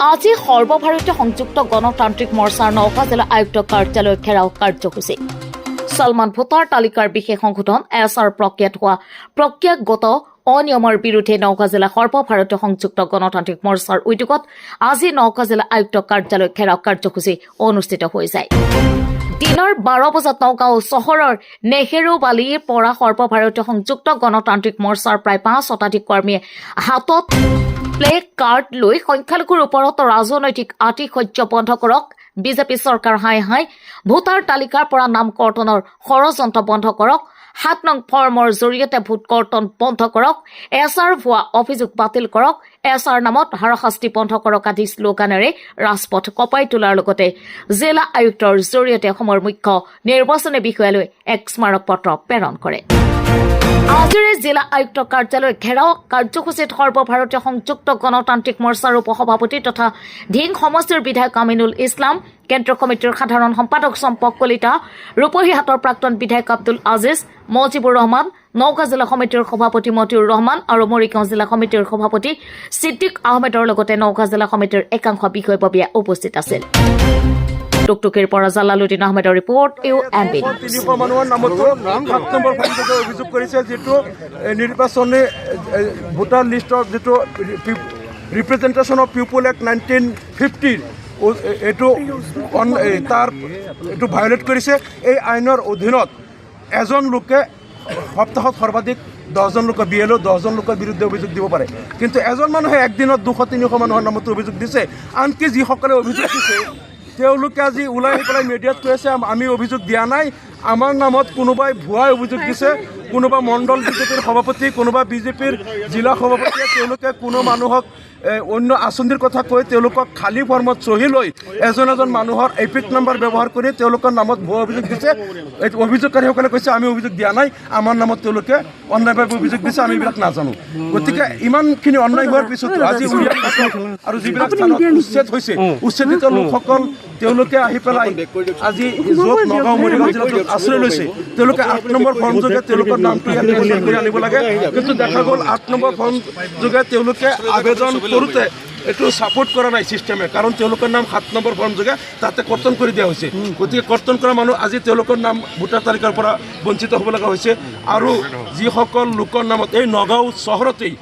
আজি সৰ্বভাৰতীয় সংযুক্ত গণতান্ত্ৰিক মৰ্চাৰ নওগাঁ জিলা আয়ুক্ত কাৰ্যালয় ঘেৰাও কাৰ্যসূচী। চলমান ভোটাৰ তালিকাৰ বিশেষ সংশোধন এছআৰ প্ৰক্ৰিয়াত হোৱা প্ৰক্ৰিয়াগত অনিয়মৰ বিৰুদ্ধে নওগাঁ জিলা সৰ্বভাৰতীয় সংযুক্ত গণতান্ত্ৰিক মৰ্চাৰ উদ্যোগত আজি নওগাঁ জিলা আয়ুক্ত কাৰ্যালয় ঘেৰাও কাৰ্যসূচী অনুষ্ঠিত হৈ যায়। দিনৰ 12 বজাত নওগাঁও চহৰৰ নেহেৰুবালিৰ পৰা সৰ্বভাৰতীয় সংযুক্ত গণতান্ত্ৰিক মৰ্চাৰ প্ৰায় 5 শতাধিক কৰ্মীয়ে হাতত প্লে কাৰ্ড লৈ সংখ্যালঘুৰ ওপৰত ৰাজনৈতিক আতিশয্য বন্ধ কৰক, বিজেপি চৰকাৰ হাই হাই, ভোটাৰ তালিকাৰ পৰা নাম কৰ্তনৰ ষড়যন্ত্ৰ বন্ধ কৰক, 7 নং ফৰ্মৰ জৰিয়তে ভোট কৰ্তন বন্ধ কৰক, এছআৰ ভুৱা অভিযোগ বাতিল কৰক, এছআৰ নামত হাৰাশাস্তি বন্ধ কৰক আদি শ্লোগানেৰে ৰাজপথ কঁপাই তোলাৰ লগতে জিলা আয়ুক্তৰ জৰিয়তে অসমৰ মুখ্য নিৰ্বাচনী বিষয়ালৈ এক স্মাৰক পত্ৰ প্ৰেৰণ কৰে। আজিৰে জিলা আয়ুক্ত কাৰ্যালয় ঘেৰাও কাৰ্যসূচীত সৰ্বভাৰতীয় সংযুক্ত গণতান্ত্ৰিক মৰ্চাৰ উপসভাপতি তথা ধিং সমষ্টিৰ বিধায়ক আমিনুল ইছলাম, কেন্দ্ৰীয় কমিটিৰ সাধাৰণ সম্পাদক চম্পক কলিতা, ৰূপহীহাটৰ প্ৰাক্তন বিধায়ক আব্দুল আজিজ, মজিবুৰ ৰহমান, নওগাঁ জিলা সমিতিৰ সভাপতি মতিউৰ ৰহমান আৰু মৰিগাঁও জিলা সমিতিৰ সভাপতি ছিদ্দিক আহমেদৰ লগতে নওগাঁ জিলা সমিতিৰ একাংশ বিষয়ববীয়া উপস্থিত আছিল। টুকটুকিৰ পৰা জালালুদ্দিন আহমেদৰ ৰিপৰ্ট UMB। 300 মানুহৰ নামতো 7 নম্বৰ ফাইলতে অভিযোগ কৰিছে, যিটো নিৰ্বাচনী ভোটাৰ লিষ্টৰ যিটো ৰিপ্ৰেজেণ্টেশ্যন অফ পিপল এক্ট 1950 এইটো ভায়োলেট কৰিছে। এই আইনৰ অধীনত এজন লোকে সপ্তাহত সৰ্বাধিক 10জন লোকে BLO 10জন লোকৰ বিৰুদ্ধে অভিযোগ দিব পাৰে, কিন্তু এজন মানুহে একদিনত 200-300 মানুহৰ নামতো অভিযোগ দিছে। আনকি যিসকলে অভিযোগ দিছে তেওঁলোকে আজি ওলাই আহি পেলাই মিডিয়াত কৈ আছে আমি অভিযোগ দিয়া নাই, আমাৰ নামত কোনোবাই ভুৱা অভিযোগ দিছে, কোনোবা মণ্ডল বিজেপিৰ সভাপতি, কোনোবা বিজেপিৰ জিলা সভাপতিয়ে তেওঁলোকে কোনো মানুহক অন্য আঁচনিৰ কথা কৈ তেওঁলোকক খালী ফৰ্মত চহী লৈ এজন মানুহৰ এপিক নম্বৰ ব্যৱহাৰ কৰি তেওঁলোকৰ নামত ভুৱা অভিযোগ দিছে। অভিযোগকাৰীসকলে কৈছে আমি অভিযোগ দিয়া নাই, আমাৰ নামত তেওঁলোকে অন্যায়ভাৱে অভিযোগ দিছে, আমি এইবিলাক নাজানো। গতিকে ইমানখিনি অন্যায় হোৱাৰ পিছতো আজি আৰু যিবিলাক স্থানত উচ্ছেদ হৈছে, উচ্ছেদিত লোকসকল তেওঁলোকে আহি পেলাই আজি য'ত নগাঁও মৰিগাঁও জিলাত আশ্ৰয় লৈছে তেওঁলোকে 8 নম্বৰ ফৰ্ম যোগে তেওঁলোকৰ নামটো ইয়াতে ৰেজিষ্টাৰ কৰি আনিব লাগে, কিন্তু দেখা গ'ল 8 নম্বৰ ফৰ্ম যোগে তেওঁলোকে আবেদন কৰোঁতে এইটো ছাপোৰ্ট কৰা নাই ছিষ্টেমে, কাৰণ তেওঁলোকৰ নাম 7 নম্বৰ ফৰ্ম যোগে তাতে কৰ্তন কৰি দিয়া হৈছে। গতিকে কৰ্তন কৰা মানুহ আজি তেওঁলোকৰ নাম ভোটাৰ তালিকাৰ পৰা বঞ্চিত হ'ব লগা হৈছে। আৰু যিসকল লোকৰ নামত এই নগাঁও চহৰতেই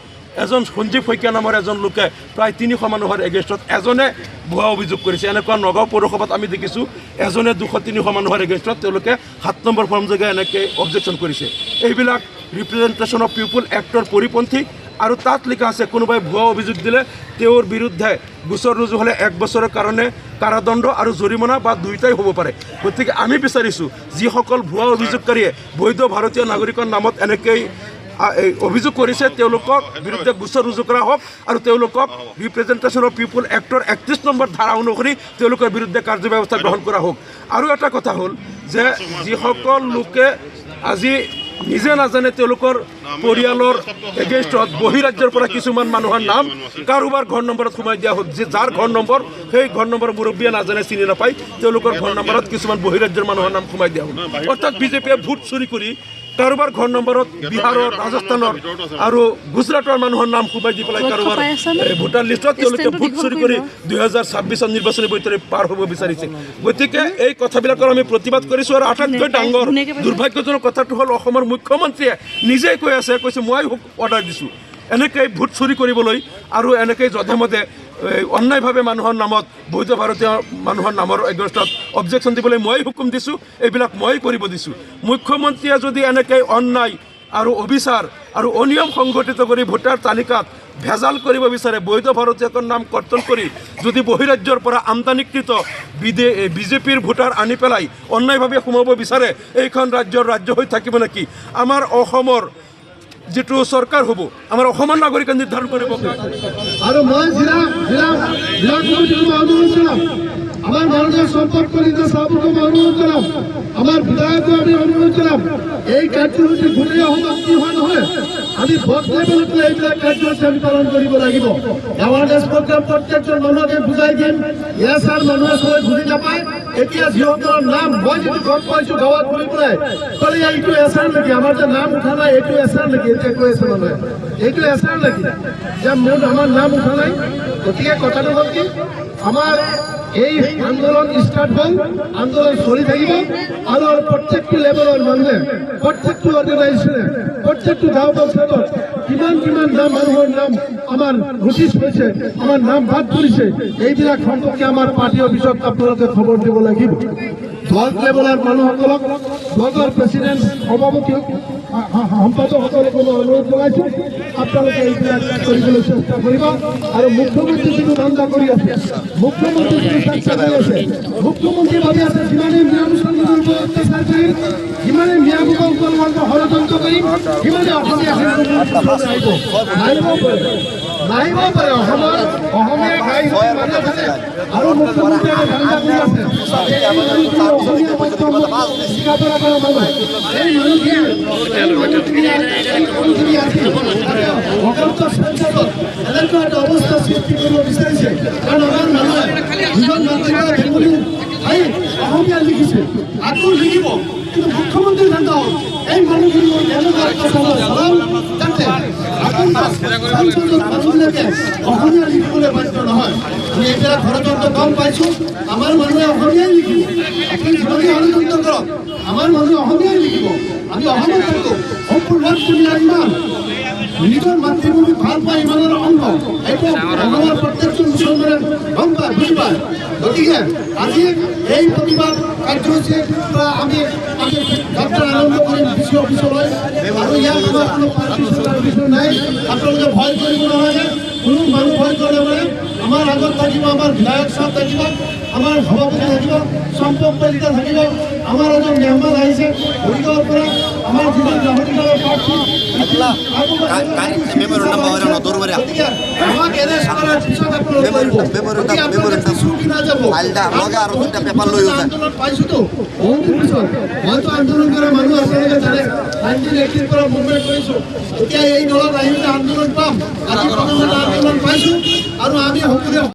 এজন সঞ্জীৱ শইকীয়া নামৰ এজন লোকে প্ৰায় 300 মানুহৰ এগেইনষ্টত এজনে ভুৱা অভিযোগ কৰিছে। এনেকুৱা নগাঁও পৌৰসভাত আমি দেখিছোঁ এজনে 200-300 মানুহৰ এগেইনষ্টত তেওঁলোকে 7 নম্বৰ ফৰ্ম যোগে এনেকৈ অবজেকশ্যন কৰিছে। এইবিলাক ৰিপ্ৰেজেণ্টেশ্যন অফ পিপল এক্টৰ পৰিপন্থী। আৰু তাত লিখা আছে কোনোবাই ভুৱা অভিযোগ দিলে তেওঁৰ বিৰুদ্ধে গোচৰ ৰুজু হ'লে 1 বছৰৰ কাৰণে কাৰাদণ্ড আৰু জৰিমনা বা দুয়োটাই হ'ব পাৰে। গতিকে আমি বিচাৰিছোঁ যিসকল ভুৱা অভিযোগকাৰীয়ে বৈধ ভাৰতীয় নাগৰিকৰ নামত এনেকৈ অভিযোগ কৰিছে তেওঁলোকক বিৰুদ্ধে গোচৰ ৰুজু কৰা হওক আৰু তেওঁলোকক representation of people actor 31 number ধাৰা অনুসৰি তেওঁলোকৰ বিৰুদ্ধে কাৰ্যব্যৱস্থা গ্ৰহণ কৰা হওক। আৰু এটা কথা হ'ল যে যিসকল লোকে আজি নিজে নাজানে তেওঁলোকৰ পৰিয়ালৰ এগেইনষ্টত বহিৰাজ্যৰ পৰা কিছুমান মানুহৰ নাম কাৰোবাৰ ঘৰ নম্বৰত সোমাই দিয়া হ'ল, যাৰ ঘৰ নম্বৰ সেই ঘৰ নম্বৰ মুৰব্বীয়ে নাজানে, চিনি নাপায়, তেওঁলোকৰ ঘৰ নম্বৰত কিছুমান বহিৰাজ্যৰ মানুহৰ নাম সোমাই দিয়া হ'ল। অৰ্থাৎ বিজেপিয়ে ভোট চুৰি কৰি কাৰোবাৰ ঘৰ নম্বৰত বিহাৰৰ, ৰাজস্থানৰ আৰু গুজৰাটৰ মানুহৰ নাম সোমাই দি পেলাই কাৰোবাৰ ভোটাৰ লিষ্টত তেওঁলোকে ভোট চুৰি কৰি 2026 নিৰ্বাচনী বৈতৰণি পাৰ হ'ব বিচাৰিছে। গতিকে এই কথাবিলাকৰ আমি প্ৰতিবাদ কৰিছোঁ। আৰু আটাইতকৈ ডাঙৰ দুৰ্ভাগ্যজনক কথাটো হ'ল অসমৰ মুখ্যমন্ত্ৰীয়ে নিজেই কৈছে মই অৰ্ডাৰ দিছোঁ এনেকৈ ভোট চুৰি কৰিবলৈ আৰু এনেকৈ যধে মধে অন্যায়ভাৱে মানুহৰ নামত বৈধ ভাৰতীয় মানুহৰ নামৰ এগেইনষ্টত অবজেকশ্যন দিবলৈ মই হুকুম দিছোঁ, এইবিলাক মই কৰিব দিছোঁ। মুখ্যমন্ত্ৰীয়ে যদি এনেকৈ অন্যায় আৰু অবিচাৰ আৰু অনিয়ম সংঘটিত কৰি ভোটাৰ তালিকাত ভেজাল কৰিব বিচাৰে, বৈধ ভাৰতীয়ৰ নাম কৰ্তন কৰি যদি বহিৰাজ্যৰ পৰা আমদানিকৃত বিজেপিৰ ভোটাৰ আনি পেলাই অন্যায়ভাৱে সোমাব বিচাৰে, এইখন ৰাজ্যৰ ৰাজ্য হৈ থাকিব নেকি? আমাৰ অসমৰ যিটো চৰকাৰ হ'ব, আমাৰ অসমৰ নাগৰিকে নিৰ্ধাৰণ কৰিব। আৰু মই জিলা কমিটিক অনুৰোধ কৰিম, আমাৰ মাননীয় সম্পদ কলিতা সাহেবক অনুৰোধ কৰিম, আমাৰ বিধায়কক আমি অনুৰোধ কৰিম, এই কাৰ্যসূচী ঘূৰি সমাপ্তি হোৱা নহয়, আমি ভোট লেভেলতো এইবিলাক কাৰ্যসূচী আমি পালন কৰিব লাগিব। এৱাৰনেছ প্ৰগ্ৰাম প্ৰত্যেকজন মানুহকে বুজাই দিম, এছআৰ মানুহে চবে বুজি নাপায়। এতিয়া যিসকলৰ নাম মই যদি গম পাইছোঁ গাঁৱত ঘূৰি পেলাই এইটো এছআৰ নেকি, আমাৰ যে নাম উঠা নাই এইটো এছআৰ নেকি এতিয়া কৈ আছে মানুহে। এইটো এচাৰ নেকি যে মোৰ আমাৰ নাম উঠা নাই? গতিকে কথাটো হ'ল কি, আমাৰ এই আন্দোলন ষ্টাৰ্ট হ'ল, আন্দোলন চলি থাকিব আৰু প্ৰত্যেকটো লেভেলৰ মানুহে, প্ৰত্যেকটো অৰ্গেনাইজেশ্যনে, প্ৰত্যেকটো গাঁও পঞ্চায়তত কিমান কিমান নাম মানুহৰ নাম আমাৰ নোটিছ হৈছে, আমাৰ নাম বাদ পৰিছে, এইবিলাক সম্পৰ্কে আমাৰ পাৰ্টি অফিচত আপোনালোকে খবৰ দিব লাগিব। ব্লক লেভেলৰ মানুহসকলক, ব্লকৰ প্ৰেচিডেণ্ট, সভাপতি, সম্পাদকসকলক মই অনুৰোধ জনাইছোঁ, আপোনালোকে এইবিলাক কৰিবলৈ চেষ্টা কৰিব। আৰু মুখ্যমন্ত্ৰী যিটো ধান্দা কৰি আছে, মুখ্যমন্ত্ৰী যিটো চেষ্টা কৰি আছে, মুখ্যমন্ত্ৰী ভাবি আছে যিমানে মিয়া মুছলমানৰ ওপৰত অত্যাচাৰ কৰিম, যিমানে মিয়া মুছলমানৰ ষড়যন্ত্ৰ কৰিম, সিমানে অসমীয়া নাহিব পাৰে। অসমীয়া গাই মানুহ থাকে আৰু মুখ্যমন্ত্ৰীয়ে ধান্দা কৰি আছে অসমীয়া শিকাবৰা কৰা মানুহ, এই মানুহখিনি এনেকুৱা এটা অৱস্থা সৃষ্টি কৰিব বিচাৰিছে। কাৰণ আমাৰ মানুহে দুজন অসমীয়া লিখিছে, আকৌ লিখিব, কিন্তু মুখ্যমন্ত্ৰীৰ ধান্দা হ'ল এই মানুহখিনি অসমীয়া লিখিবলৈ বাধ্য নহয়। আমি এতিয়া ষড়যন্ত্ৰ গম পাইছোঁ, আমাৰ মানুহে অসমীয়াই লিখিব। আপুনি যিমানেই ষড়যন্ত্ৰ কৰক, আমাৰ মানুহে অসমীয়াই লিখিব। আমি অসমত থাকোঁ, সম্পূৰ্ণ ইমান নিজৰ মাতৃভূমি ভাল পায়, ইমানৰ অংগ এইটো অসমৰ প্ৰত্যেকটো মুছলমানে গম পায়, বুজি পায়। গতিকে আজি এই প্ৰতিবাদ কাৰ্যসূচীৰ পৰা আমি যাত্ৰা আৰম্ভ কৰিম DC অফিচলৈ। আৰু ইয়াত আমাৰ কোনো পাৰ্টি বিষয় নাই, আপোনালোকে ভয় কৰিব নালাগে, কোনো মানুহ ভয় কৰিব নালাগে। আমাৰ আগত থাকিব আমাৰ বিধায়ক সাহেব থাকিব, আমাৰ সভাপতি থাকিব, সম্পৰ্ক কলিতা থাকিব, আমাৰ এজন মেহমান আহিছে হৰিগাঁৱৰ পৰা, আমাৰ যিজন হৰিগাঁৱৰ প্ৰাৰ্থী আমাক এনে কৰাৰ পিছত আন্দোলন পাইছোতো বহুত পিছত, হয়তো আন্দোলন কৰা মানুহ আপোনালোকে জানে 1980 পৰা মুভমেণ্ট কৰিছোঁ। এতিয়া এই দলত আহি আন্দোলন পাম, আজি আন্দোলন পাইছোঁ আৰু আমি সকলোৱে